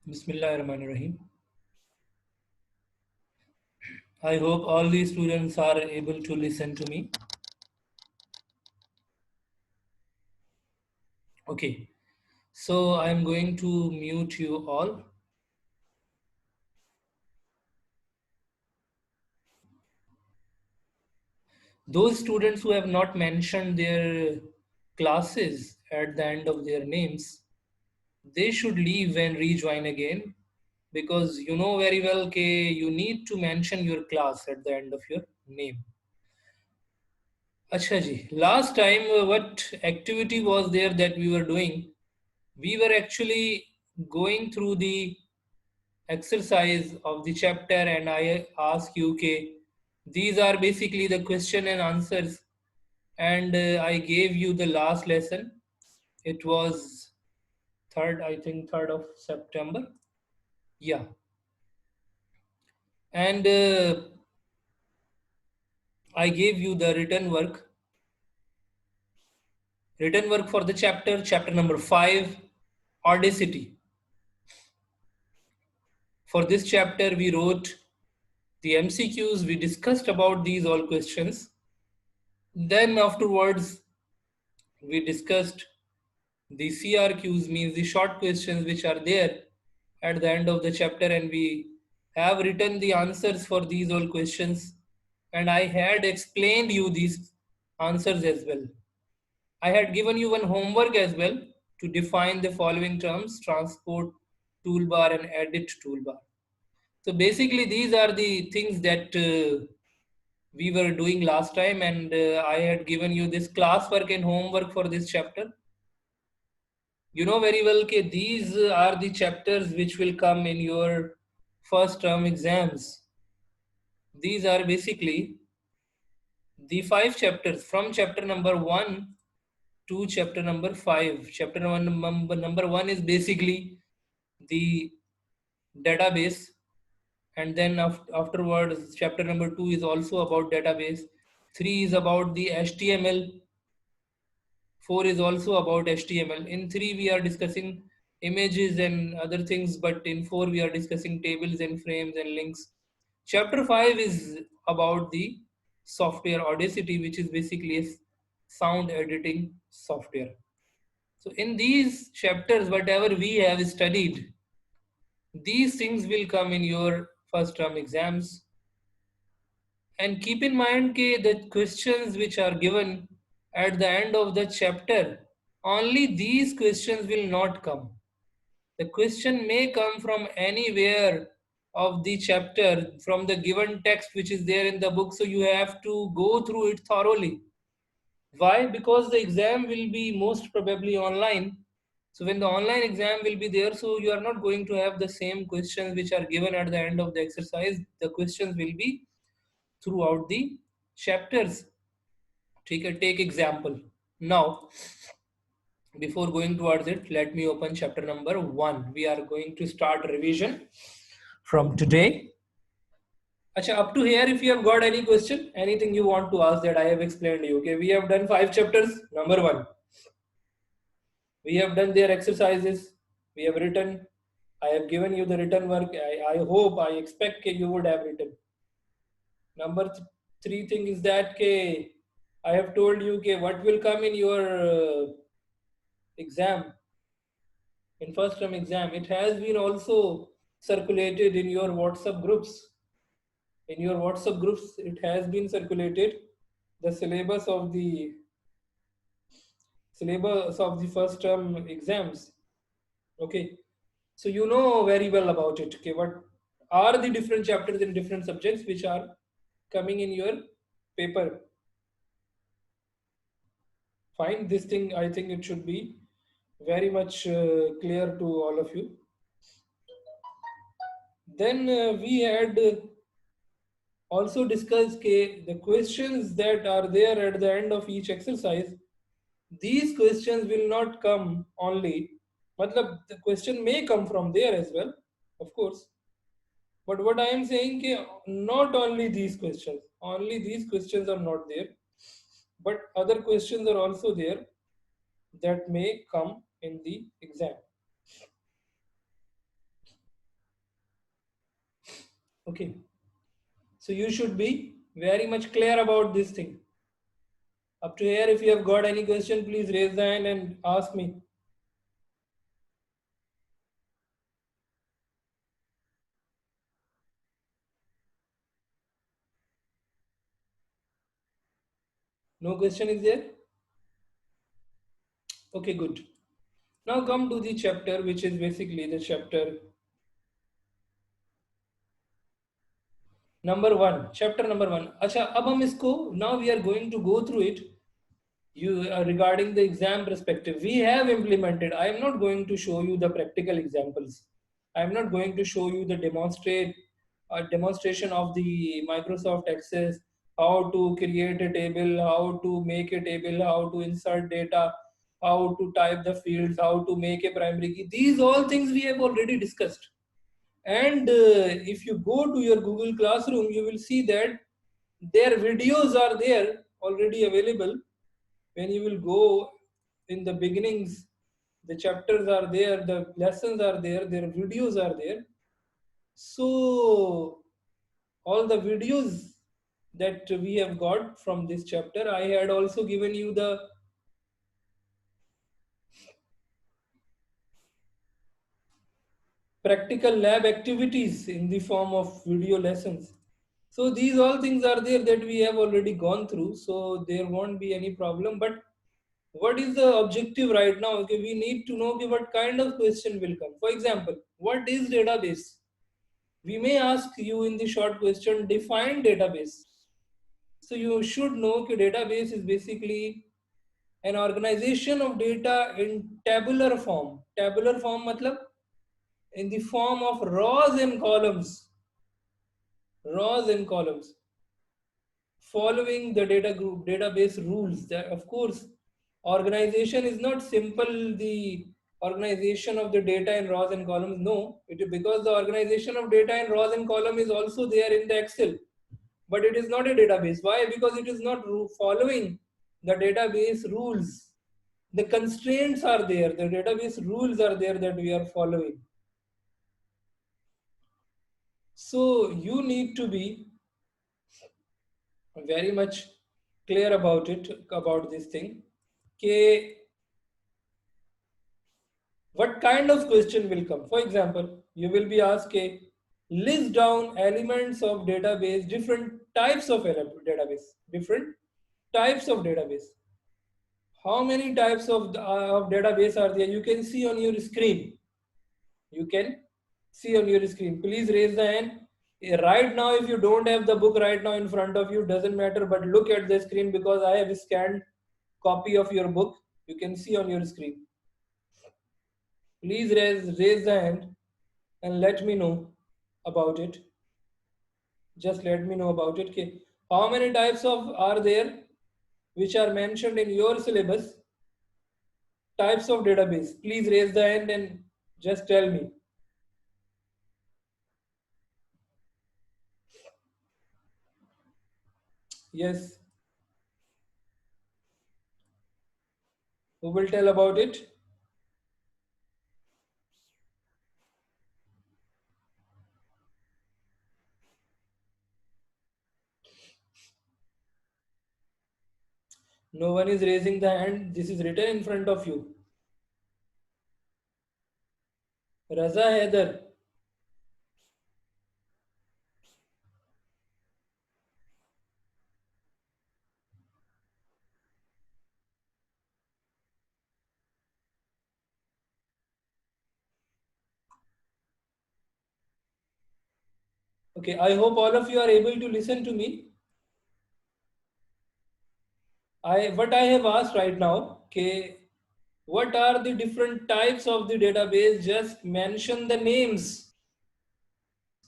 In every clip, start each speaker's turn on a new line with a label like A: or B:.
A: Bismillahirrahmanirrahim. I hope all the students are able to listen to me. Okay, so I'm going to mute you all. Those students who have not mentioned their classes at the end of their names, they should leave and rejoin again because you know very well that you need to mention your class at the end of your name. Acha ji, last time what activity was there that we were doing? We were actually going through the exercise of the chapter and I ask you, okay, these are basically the question and answers. And I gave you the last lesson. It was I think 3rd of September. Yeah. And I gave you the written work for the chapter number 5, Audacity. For this chapter, we wrote the MCQs, we discussed about these all questions. Then afterwards, we discussed the CRQs, means the short questions which are there at the end of the chapter, and we have written the answers for these all questions. And I had explained you these answers as well. I had given you one homework as well to define the following terms: transport toolbar and edit toolbar. So basically, these are the things that we were doing last time, and I had given you this classwork and homework for this chapter. You know very well that these are the chapters which will come in your first term exams. These are basically the 5 chapters from chapter number 1 to chapter number 5. Number 1 is basically the database, and then afterwards chapter number 2 is also about database. 3 is about the HTML. 4 is also about HTML. In 3, we are discussing images and other things, but in 4, we are discussing tables and frames and links. Chapter 5 is about the software Audacity, which is basically a sound editing software. So, in these chapters, whatever we have studied, these things will come in your first term exams. And keep in mind that the questions which are given at the end of the chapter, only these questions will not come. The question may come from anywhere of the chapter, from the given text which is there in the book. So you have to go through it thoroughly. Why? Because the exam will be most probably online. So when the online exam will be there, so you are not going to have the same questions which are given at the end of the exercise. The questions will be throughout the chapters. Take example. Now, before going towards it, let me open chapter number 1. We are going to start revision from today. Acha, up to here, if you have got any question, anything you want to ask that I have explained to you. Okay, we have done 5 chapters. Number 1, we have done their exercises. We have written. I have given you the written work. I hope, I expect you would have written. Number 3 thing is that I have told you what will come in your exam, in first term exam. It has been also circulated in your WhatsApp groups. In your WhatsApp groups, it has been circulated the syllabus of the first term exams. Okay, so you know very well about it. Okay, what are the different chapters in different subjects which are coming in your paper? Fine, this thing I think it should be very much clear to all of you. Then we had also discussed the questions that are there at the end of each exercise. These questions will not come only, matlab, the question may come from there as well, of course. But what I am saying, not only these questions are not there, but other questions are also there that may come in the exam. Okay, so you should be very much clear about this thing. Up to here, if you have got any question, please raise the hand and ask me. No question is there? Okay, good. Now come to the chapter, which is basically the chapter number one. Chapter number one. अच्छा, अब हम इसको now we are going to go through it. You regarding the exam perspective, we have implemented. I am not going to show you the practical examples. I am not going to show you the demonstration of the Microsoft Access, how to create a table, how to make a table, how to insert data, how to type the fields, how to make a primary key. These all things we have already discussed. And if you go to your Google Classroom, you will see that their videos are there already available. When you will go in the beginnings, the chapters are there, the lessons are there, their videos are there. So all the videos that we have got from this chapter, I had also given you the practical lab activities in the form of video lessons. So these all things are there that we have already gone through, so there won't be any problem. But what is the objective right now? Okay, we need to know, okay, what kind of question will come. For example, what is database? We may ask you in the short question, define database. So you should know that database is basically an organization of data in tabular form. Tabular form matlab in the form of rows and columns. Rows and columns. Following the database rules. That of course, organization is not simple. The organization of the data in rows and columns. No, it is because the organization of data in rows and column is also there in the Excel, but it is not a database. Why? Because it is not following the database rules. The constraints are there. The database rules are there that we are following. So you need to be very much clear about it, about this thing. Okay, what kind of question will come? For example, you will be asked a list down elements of database, different types of database, different types of database. How many types of database are there? You can see on your screen. You can see on your screen. Please raise the hand. Right now, if you don't have the book right now in front of you, doesn't matter, but look at the screen because I have scanned copy of your book. You can see on your screen. Please raise the hand and let me know about it. Just let me know about it. Okay. How many types of are there which are mentioned in your syllabus? Types of database. Please raise the hand and just tell me. Yes. Who will tell about it? No one is raising the hand. This is written in front of you. Raza Haider. Okay, I hope all of you are able to listen to me. What I have asked right now, okay, what are the different types of the database? Just mention the names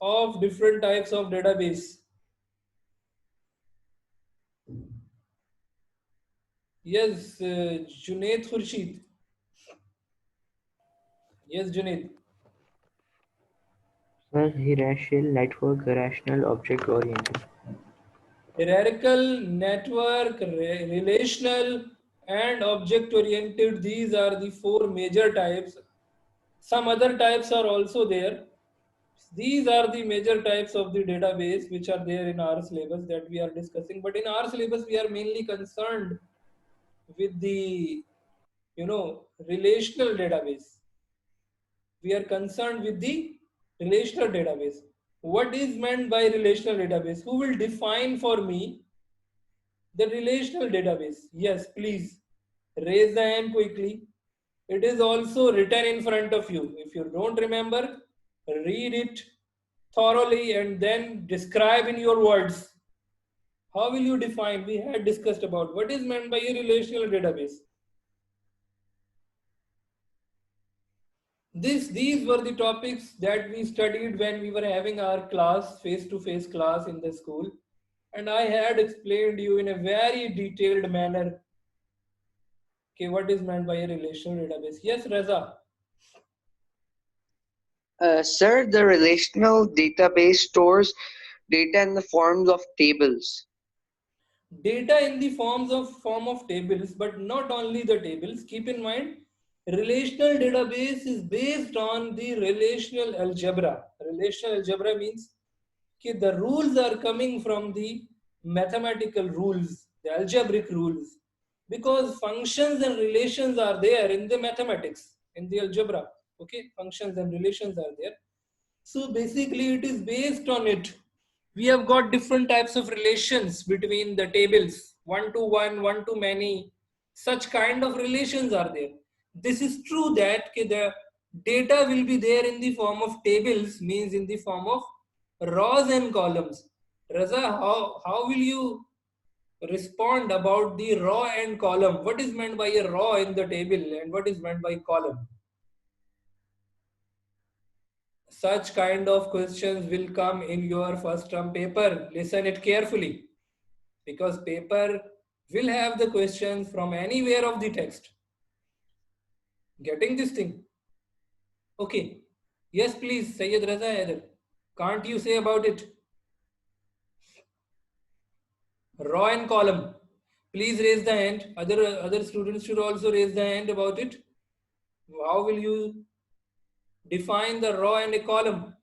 A: of different types of database. Yes, Junaid Khurshid. Yes, Junaid.
B: Hierarchical network, rational object oriented.
A: Hierarchical, network, relational, and object oriented. These are the four major types. Some other types are also there. These are the major types of the database which are there in our syllabus that we are discussing. But in our syllabus, we are mainly concerned with the, relational database. We are concerned with the relational database. What is meant by relational database? Who will define for me the relational database? Yes, please raise the hand quickly. It is also written in front of you. If you don't remember, read it thoroughly and then describe in your words. How will you define? We had discussed about what is meant by a relational database. These were the topics that we studied when we were having our class, face-to-face class in the school. And I had explained you in a very detailed manner, okay, what is meant by a relational database. Yes, Reza.
B: Sir, the relational database stores data in the forms of tables.
A: Data in the form of tables, but not only the tables. Keep in mind, relational database is based on the relational algebra. Relational algebra means that the rules are coming from the mathematical rules, the algebraic rules, because functions and relations are there in the mathematics, in the algebra. Okay, functions and relations are there. So basically, it is based on it. We have got different types of relations between the tables, one to one, one to many. Such kind of relations are there. This is true that the data will be there in the form of tables, means in the form of rows and columns. Raza, how will you respond about the row and column? What is meant by a row in the table and what is meant by column? Such kind of questions will come in your first term paper. Listen it carefully, because paper will have the questions from anywhere of the text. Getting this thing? Okay. Yes, please, Sayyid Raza Haider. Can't you say about it? Row and column. Please raise the hand. Other students should also raise the hand about it. How will you define the row and a column?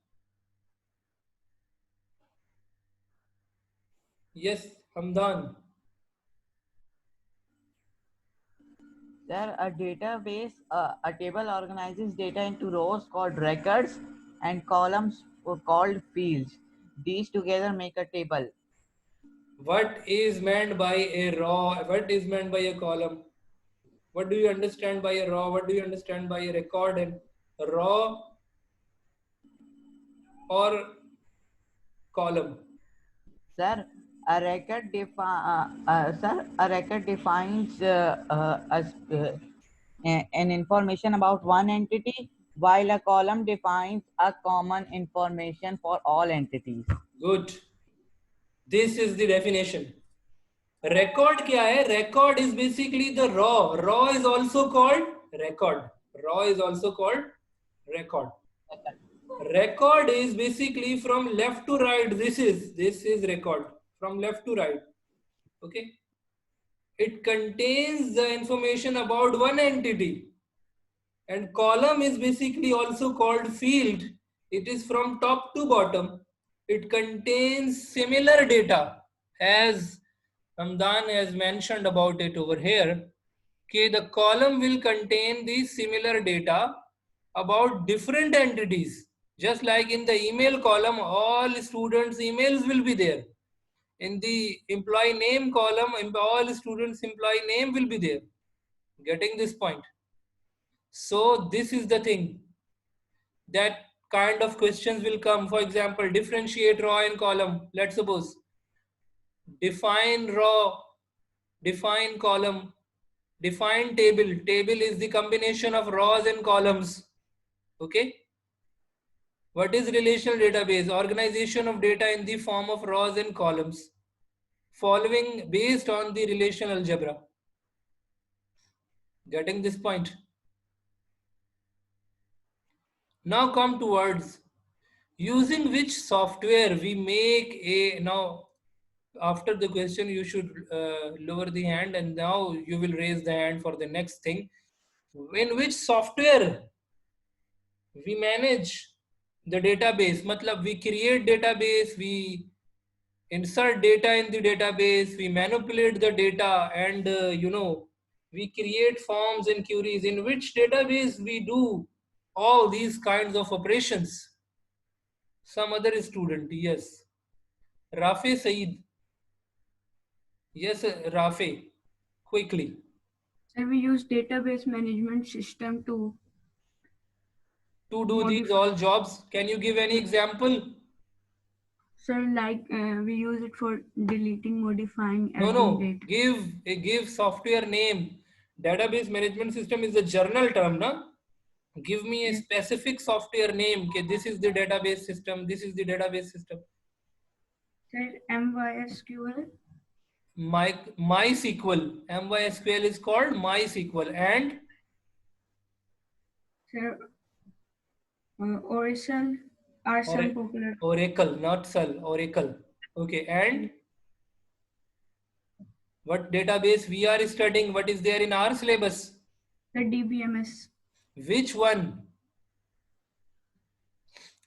A: Yes, Hamdan.
C: There, a table organizes data into rows called records and columns called fields. These together make a table.
A: What is meant by a row? What is meant by a column? What do you understand by a row? What do you understand by a record? And row or column?
C: Sir, a record defines an information about one entity, while a column defines a common information for all entities.
A: Good. This is the definition. Record क्या है? Record is basically the raw. Raw is also called record. Raw is also called record. Record is basically from left to right. This is record from left to right. Okay. It contains the information about one entity. And column is basically also called field. It is from top to bottom. It contains similar data, as Hamdan has mentioned about it over here. Okay, the column will contain the similar data about different entities. Just like in the email column, all students' emails will be there. In the employee name column, all students' employee name will be there. Getting this point? So this is the thing. That kind of questions will come. For example, differentiate row and column. Let's suppose define row, define column, define table. Table is the combination of rows and columns. Okay. What is relational database? Organization of data in the form of rows and columns, following based on the relational algebra. Getting this point? Now come towards using which software we make a, now after the question you should lower the hand, and now you will raise the hand for the next thing. In which software we manage the database, matlab we create database, we insert data in the database, we manipulate the data, and we create forms and queries. In which database we do all these kinds of operations? Some other student, yes. Rafe Saeed. Yes, Rafe, quickly.
D: Sir, we use database management system to
A: Do these all jobs. Can you give any example?
D: Sir, like we use it for deleting, modifying,
A: No,
D: adding data.
A: give software name. Database management system is a general term, na? Give me a
D: Yes.
A: specific software name. Okay, this is the database system. This is the database system.
D: Sir, MySQL.
A: MySQL. MySQL is called MySQL. And
D: Sir, Oracle are some popular.
A: Oracle, not Cell. Oracle. Okay, and what database we are studying? What is there in our syllabus?
D: The DBMS.
A: Which one?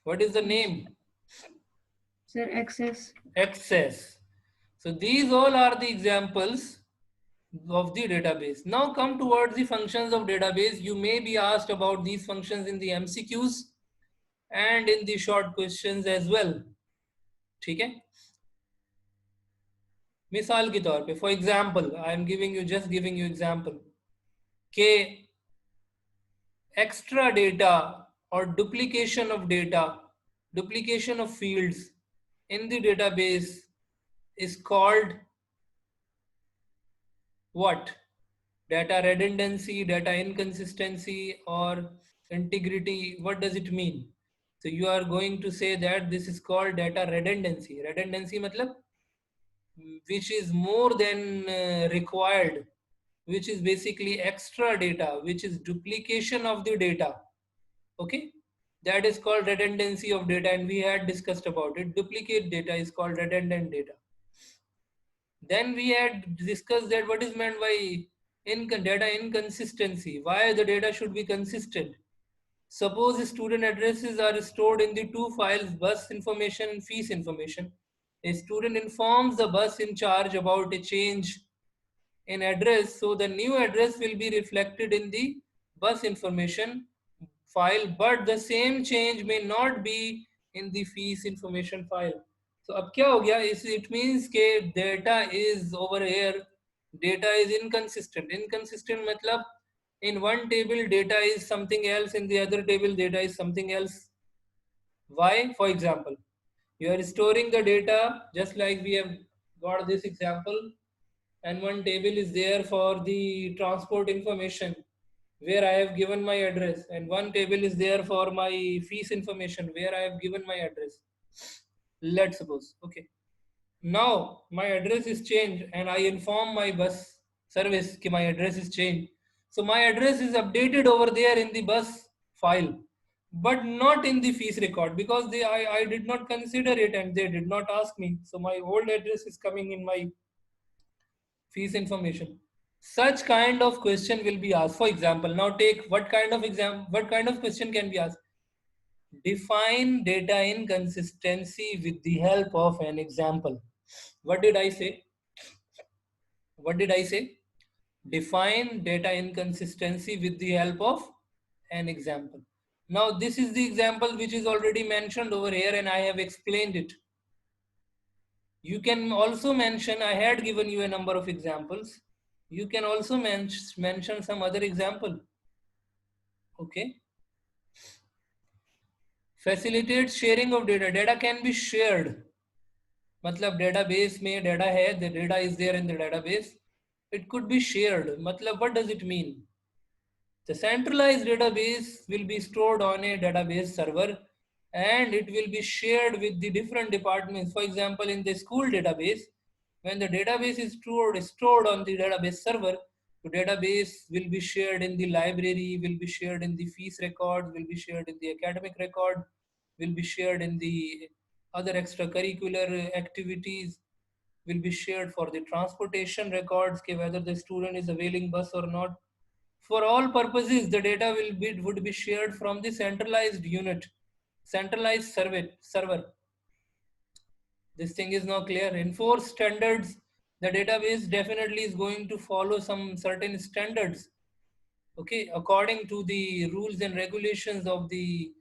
A: What is the name?
D: Sir, Access.
A: Access. So these all are the examples of the database. Now come towards the functions of database. You may be asked about these functions in the MCQs and in the short questions as well. ठीक है? मिसाल के तौर पे, for example, I am just giving you example. K extra data or duplication of data, duplication of fields in the database is called what? Data redundancy, data inconsistency, or integrity. What does it mean? So you are going to say that this is called data redundancy. Redundancy matlab which is more than required, which is basically extra data, which is duplication of the data. Okay, that is called redundancy of data, and we had discussed about it. Duplicate data is called redundant data. Then we had discussed that what is meant by data inconsistency, why the data should be consistent. Suppose student addresses are stored in the two files, bus information and fees information. A student informs the bus in charge about a change in address, so the new address will be reflected in the bus information file, but the same change may not be in the fees information file. So अब क्या हो गया? It means के data is over here, data is inconsistent. Inconsistent मतलब in one table data is something else, in the other table data is something else. Why? For example, you are storing the data just like we have got this example, and one table is there for the transport information where I have given my address, and one table is there for my fees information where I have given my address. Let's suppose, okay. Now my address is changed and I inform my bus service that my address is changed. So my address is updated over there in the bus file, but not in the fees record because I did not consider it and they did not ask me. So my old address is coming in my fees information. Such kind of question will be asked. For example, now take what kind of question can be asked? Define data inconsistency with the help of an example. What did I say? What did I say? Define data inconsistency with the help of an example. Now this is the example which is already mentioned over here and I have explained it. You can also mention, I had given you a number of examples. You can also mention some other example. Okay. Facilitate sharing of data. Data can be shared. मतलब database में data है, the data is there in the database. It could be shared. मतलब what does it mean? The centralized database will be stored on a database server and it will be shared with the different departments. For example, in the school database, when the database is stored on the database server, the database will be shared in the library, will be shared in the fees record, will be shared in the academic record, will be shared in the other extracurricular activities, will be shared for the transportation records, whether the student is availing bus or not. For all purposes, the data would be shared from the centralized unit. centralized server. This thing is now clear. Enforce standards. The database definitely is going to follow some certain standards, okay, according to the rules and regulations of the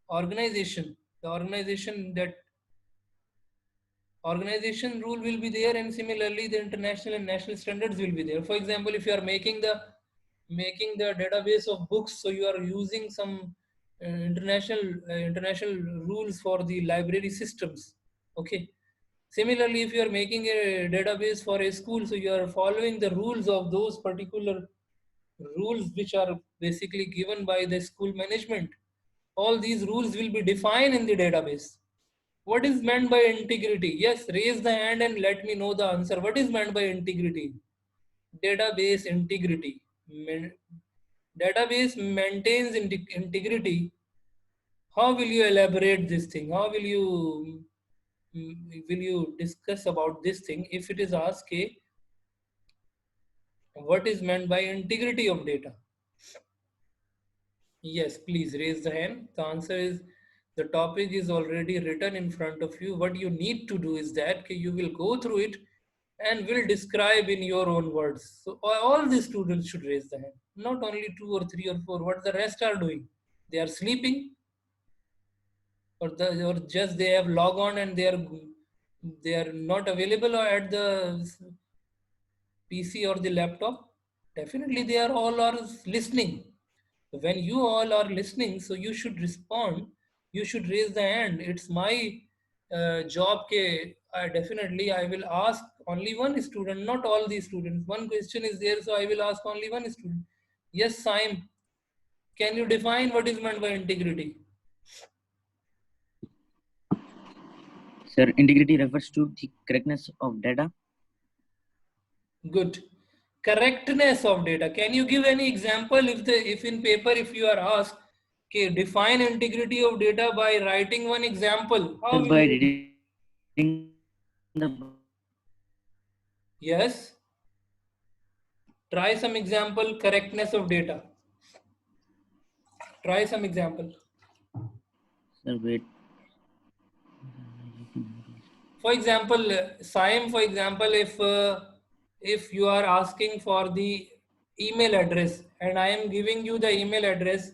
A: organization. The organization rule will be there, and similarly the international and national standards will be there. For example, if you are making the database of books, so you are using some international rules for the library systems, okay. Similarly, if you are making a database for a school, so you are following the rules of those particular rules which are basically given by the school management. All these rules will be defined in the database. What is meant by integrity? Yes, raise the hand and let me know the answer. What is meant by integrity? Database integrity. Database maintains integrity. How will you elaborate this thing? How will you discuss about this thing if it is asked, what is meant by integrity of data? Yes, please raise the hand. The answer is, the topic is already written in front of you. What you need to do is that you will go through it and will describe in your own words. So all the students should raise the hand. Not only 2 or 3 or 4. What the rest are doing? They are sleeping, or just they have log on and they are not available at the PC or the laptop. Definitely they are all are listening. When you all are listening, so you should respond, you should raise the hand. It's my job. Definitely I will ask only one student, not all the students. One question is there, so I will ask only one student. Yes, Saim, can you define what is meant by integrity?
E: Sir, integrity refers to the correctness of data.
A: Good. Correctness of data. Can you give any example if in paper, if you are asked, okay, define integrity of data by writing one example? How will
E: By
A: you?
E: reading the
A: Yes. Try some example, correctness of data. Try some example.
E: sir, wait.
A: For example, Saim, for example, if you are asking for the email address and I am giving you the email address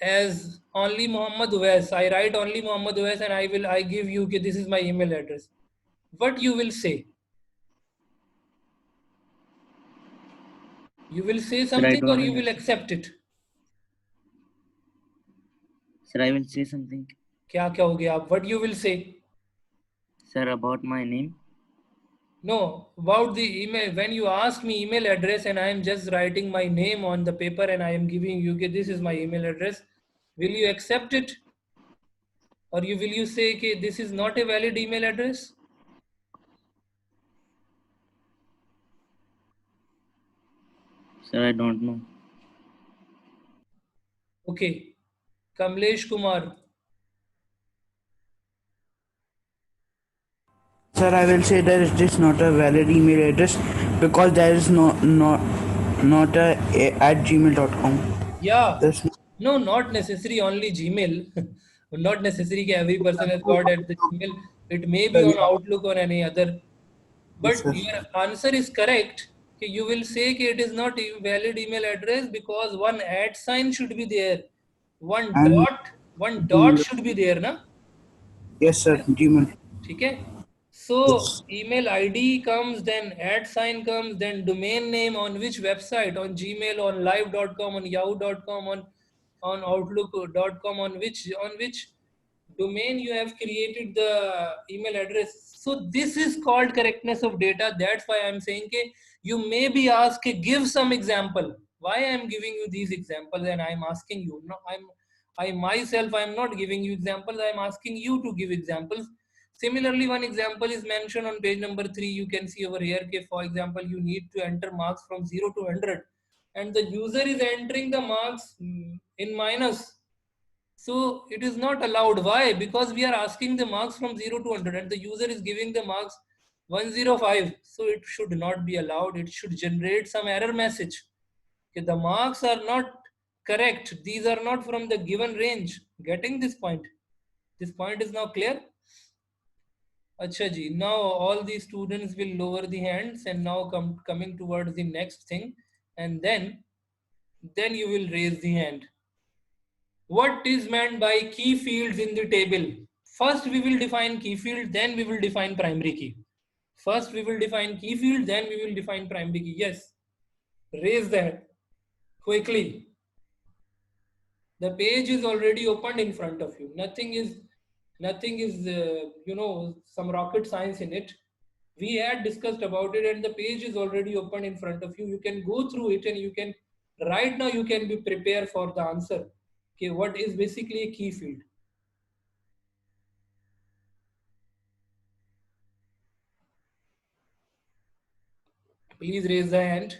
A: as only Muhammad Uwais, I write only Muhammad Uwais and I give you, okay, this is my email address. What you will say? You will say
E: Sir, I
A: something or
E: don't
A: you will
E: understand.
A: accept it?
E: Sir, I will say something.
A: क्या क्या हो गया आप? What you will say?
E: Sir, about my name.
A: No, about the email. When you ask me email address and I am just writing my name on the paper and I am giving you, okay, this is my email address. Will you accept it? Or will you say, okay, this is not a valid email address?
E: Sir, I don't know.
A: Okay. Kamlesh Kumar.
F: Sir, I will say that it is not a valid email address because there is not a at gmail.com.
A: Yeah.
F: There's
A: No, not necessary only Gmail. Not necessary that every person has got at the Gmail. It may be on Outlook or any other.
F: Yes,
A: But
F: sir.
A: your answer is correct. You will say that it is not a valid email address because one @ sign should be there. One
F: And
A: dot should be there, na?
F: yes, sir, Gmail.
A: Okay. So
F: Yes.
A: email ID comes, then @ sign comes, then domain name on which website, on Gmail, on live.com, on yahoo.com, on outlook.com, on which domain you have created the email address. So this is called correctness of data. That's why I'm saying, okay, you may be asked, give some example. Why I'm giving you these examples and I'm asking you. No, I myself, I'm not giving you examples. I'm asking you to give examples. Similarly, one example is mentioned on page number 3. You can see over here, okay, for example, you need to enter marks from 0 to 100 and the user is entering the marks in minus. So it is not allowed. Why? Because we are asking the marks from 0 to 100 and the user is giving the marks 105. So it should not be allowed. It should generate some error message. Okay, the marks are not correct. These are not from the given range. Getting this point? This point is now clear? Acha ji. Now all the students will lower the hands and now coming towards the next thing, and then you will raise the hand. What is meant by key fields in the table? First we will define key field, then we will define primary key. First we will define key field, then we will define primary key. Yes. Raise that quickly. The page is already opened in front of you. Nothing is some rocket science in it. We had discussed about it and the page is already open in front of you. You can go through it and you can, right now you can be prepared for the answer. Okay, what is basically a key field? Please raise the hand.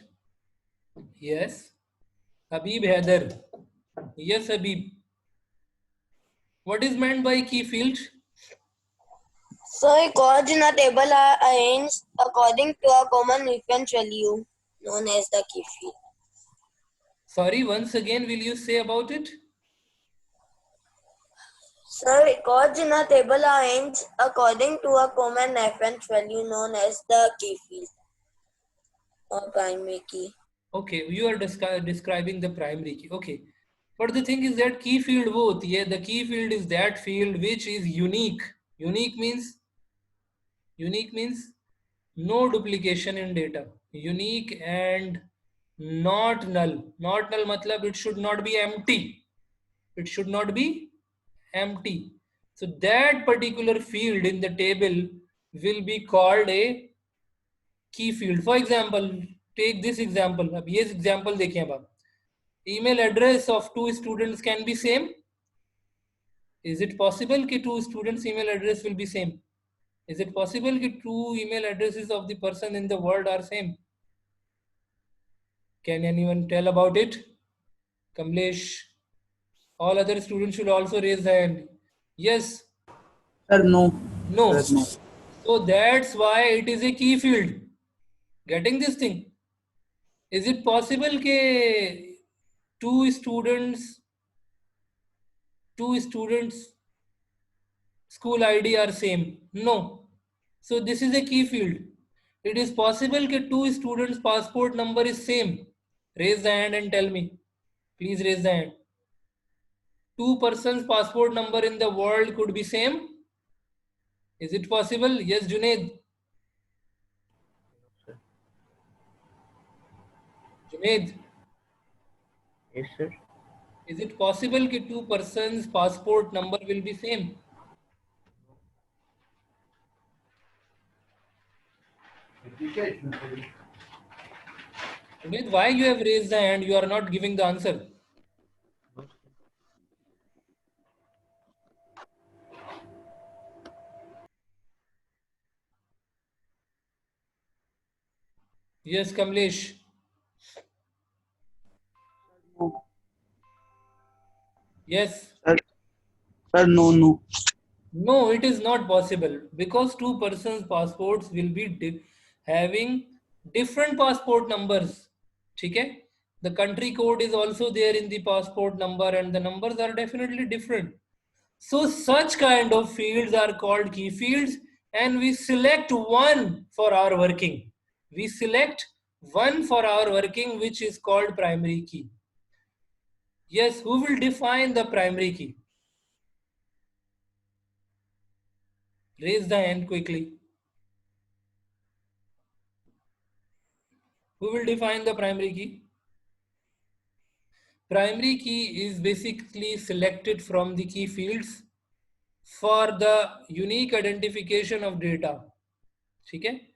A: Yes. Habib Haider. Yes, Habib. What is meant by key field?
G: So records in a table are arranged according to a common reference value known as the key field.
A: Sorry, once again, will you say about it?
G: So records in a table are arranged according to a common reference value known as the key field or primary key.
A: Okay, you are describing the primary key. Okay, but the thing is that key field both. Yeah, the key field is that field which is unique. Unique means no duplication in data. Unique and not null. Not null matlab it should not be empty. It should not be empty. So that particular field in the table will be called a key field. For example, take this example. अब ये example देखें अब आप. Email address of two students can be same. Is it possible कि two students email address will be same? Is it possible कि two email addresses of the person in the world are same? Can anyone tell about it? Kamlesh. All other students should also raise their hand. Yes.
F: Sir, no.
A: No.
F: Sir, no.
A: So that's why it is a key field. Getting this thing? Is it possible that two students school ID are same? No. So this is a key field. It is possible that two students passport number is same. Raise the hand and tell me. Please raise the hand. Two persons passport number in the world could be same. Is it possible? Yes, Junaid. Junaid.
E: Yes, sir.
A: Is it possible that two persons passport number will be same? Junaid, why you have raised the hand? You are not giving the answer. Yes, Kamlesh.
F: No.
A: Yes.
F: Sir, no.
A: No, it is not possible because two persons' passports will be having different passport numbers. Okay? The country code is also there in the passport number and the numbers are definitely different. So such kind of fields are called key fields and we select one for our working. We select one for our working which is called primary key. Yes, who will define the primary key? Raise the hand quickly. Who will define the primary key? Primary key is basically selected from the key fields for the unique identification of data. Okay?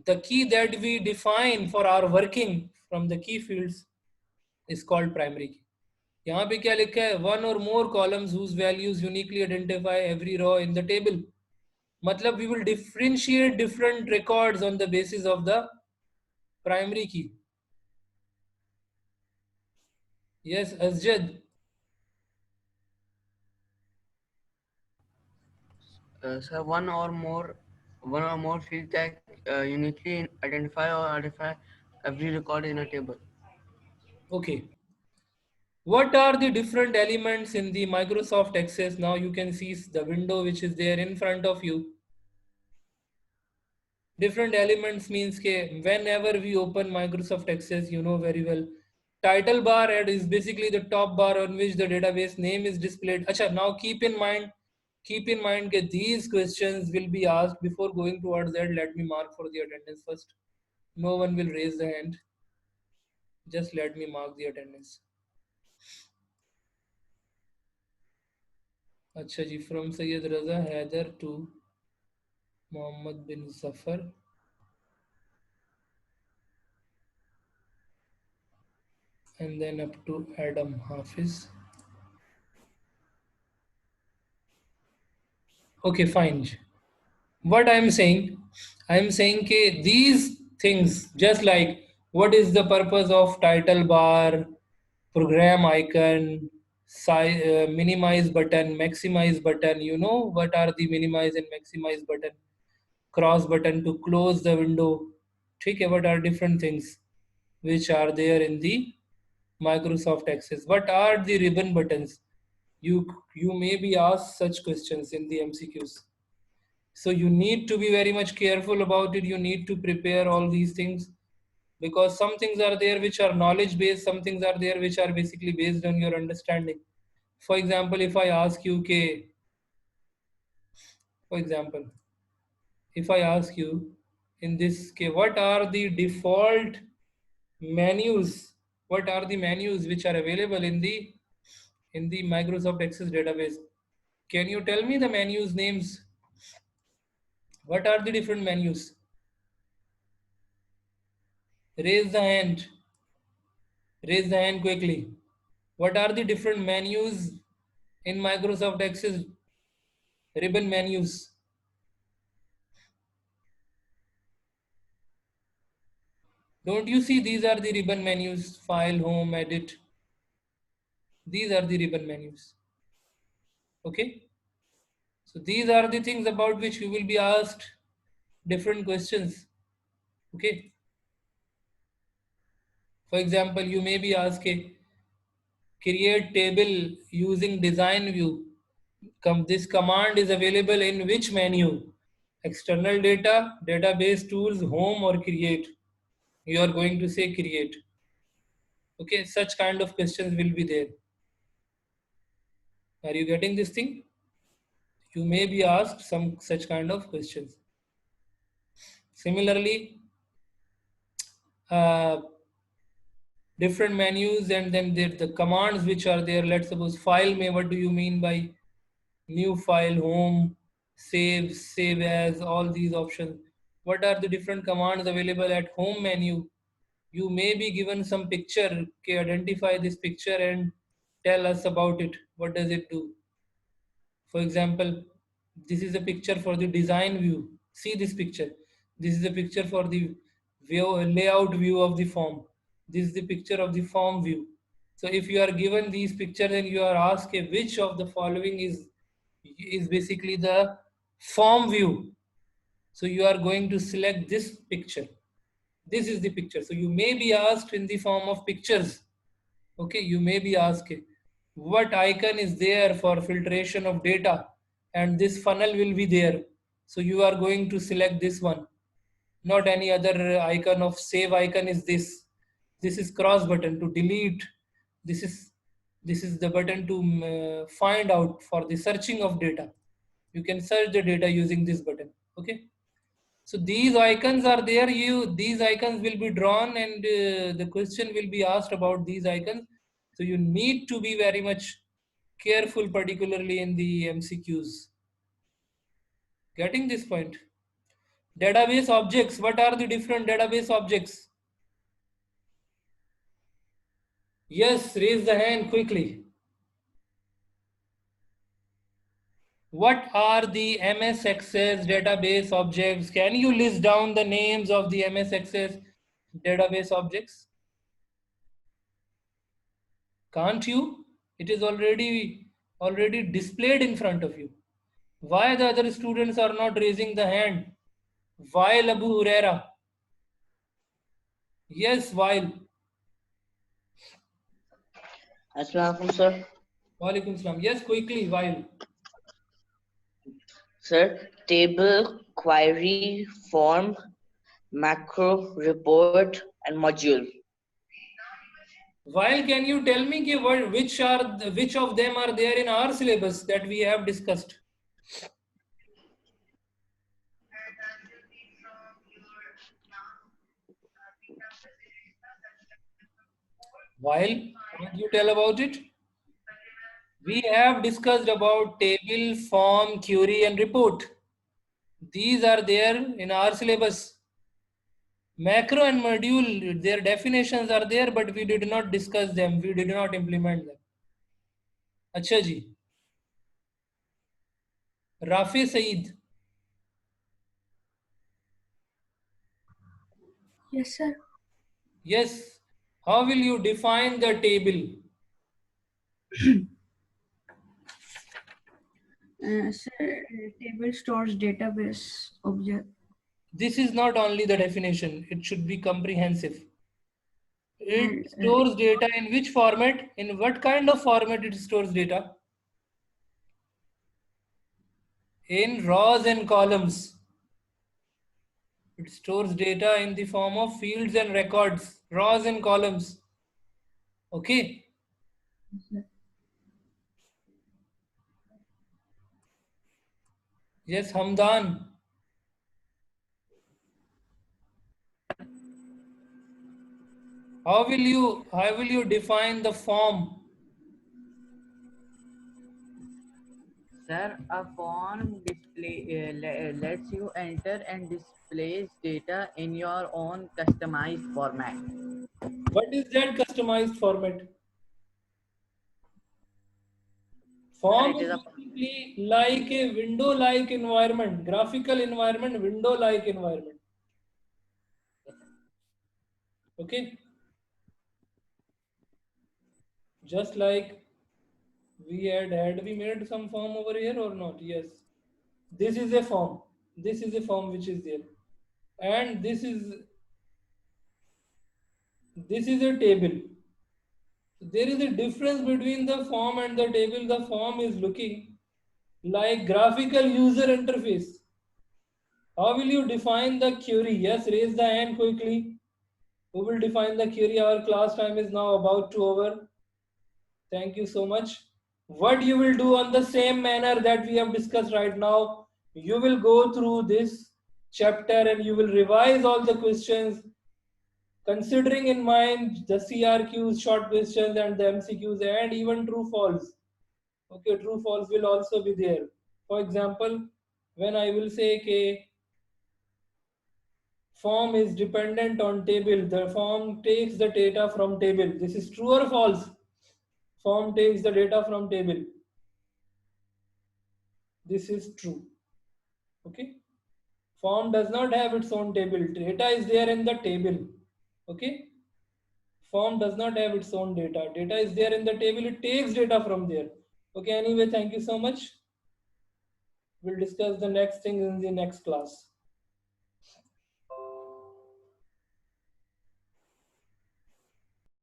A: The key that we define for our working from the key fields is called primary key. यहाँ पे क्या लिखा है? One or more columns whose values uniquely identify every row in the table. मतलब we will differentiate different records on the basis of the primary key. Yes, Asjad.
H: Sir, one or more fields that uniquely identify or identify every record in a table.
A: Okay. What are the different elements in the Microsoft Access? Now you can see the window which is there in front of you. Different elements means ke whenever we open Microsoft Access, you know very well, title bar is basically the top bar on which the database name is displayed. Acha, now keep in mind that these questions will be asked before going towards that. Let me mark for the attendance first. No one will raise the hand. Just let me mark the attendance. Acha ji, from Sayyid Raza Haider to Mohammed bin Zafar. And then up to Adam Hafiz. Okay, fine. What I'm saying that these things, just like what is the purpose of title bar, program icon, minimize button, maximize button, you know what are the minimize and maximize button, cross button to close the window. Okay, what are different things which are there in the Microsoft Access? What are the ribbon buttons? You may be asked such questions in the MCQs. So you need to be very much careful about it. You need to prepare all these things, because some things are there which are knowledge based, some things are there which are basically based on your understanding. For example, if I ask you, in this, what are the default menus? What are the menus which are available in the Microsoft Access database? Can you tell me the menus names? What are the different menus? Raise the hand. Raise the hand quickly. What are the different menus in Microsoft Access? Ribbon menus. Don't you see these are the ribbon menus? File, home, edit. These are the ribbon menus. Okay. So these are the things about which you will be asked different questions. Okay. For example, you may be asked create table using design view. This command is available in which menu? External data, database tools, home, or create? You are going to say create. Okay, such kind of questions will be there. Are you getting this thing? You may be asked some such kind of questions. Similarly, different menus, and then the commands which are there. Let's suppose file may, what do you mean by new file, home, save as, all these options? What are the different commands available at home menu? You may be given some picture. Okay, identify this picture and tell us about it. What does it do? For example, this is a picture for the design view. See this picture. This is a picture for the layout view of the form. This is the picture of the form view. So if you are given these pictures and you are asked which of the following is basically the form view, so you are going to select this picture. This is the picture. So you may be asked in the form of pictures. Okay, you may be asked what icon is there for filtration of data, and this funnel will be there. So you are going to select this one, not any other icon. Of save icon is this. This is cross button to delete. This is the button to find out for the searching of data. You can search the data using this button. Okay. So these icons are there. These icons will be drawn, and the question will be asked about these icons. So you need to be very much careful, particularly in the MCQs. Getting this point? Database objects. What are the different database objects? Yes, raise the hand quickly. What are the MS Access database objects? Can you list down the names of the MS Access database objects? Can't you? It is already displayed in front of you. Why the other students are not raising the hand? While Abu Huraira. Yes, while.
I: Assalamualaikum, sir.
A: Walaikum salam. Yes, quickly, while.
I: Sir, table, query, form, macro, report, and module.
A: While can you tell me which of them are there in our syllabus that we have discussed? While can you tell about it? We have discussed about table, form, query, and report. These are there in our syllabus. Macro and module, their definitions are there, but we did not discuss them. We did not implement them. Acha ji. Rafi Saeed.
D: Yes, sir.
A: Yes. How will you define the table?
D: Sir, table stores database object.
A: This is not only the definition, it should be comprehensive. It
D: And,
A: stores data in which format? In what kind of format it stores data? In rows and columns. It stores data in the form of fields and records, rows and columns. Okay. Yes, Hamdan. How will you define the form?
C: Sir, a form display lets you enter and displays data in your own customized format.
A: What is that customized format? Form
C: It
A: is
C: is a
A: basically like a window-like environment, graphical environment, window-like environment. Okay. Just like had we made some form over here or not? Yes. This is a form. This is a form which is there. And this is a table. There is a difference between the form and the table. The form is looking like graphical user interface. How will you define the query? Yes, raise the hand quickly. Who will define the query? Our class time is now about to over. Thank you so much. What you will do on the same manner that we have discussed right now, you will go through this chapter and you will revise all the questions, considering in mind the CRQs, short questions, and the MCQs, and even true false. Okay, true false will also be there. For example, when I will say okay, form is dependent on table, the form takes the data from table. This is true or false? Form takes the data from table. This is true. Okay. Form does not have its own table. Data is there in the table. Okay. Form does not have its own data. Data is there in the table. It takes data from there. Okay. Anyway, thank you so much. We'll discuss the next thing in the next class.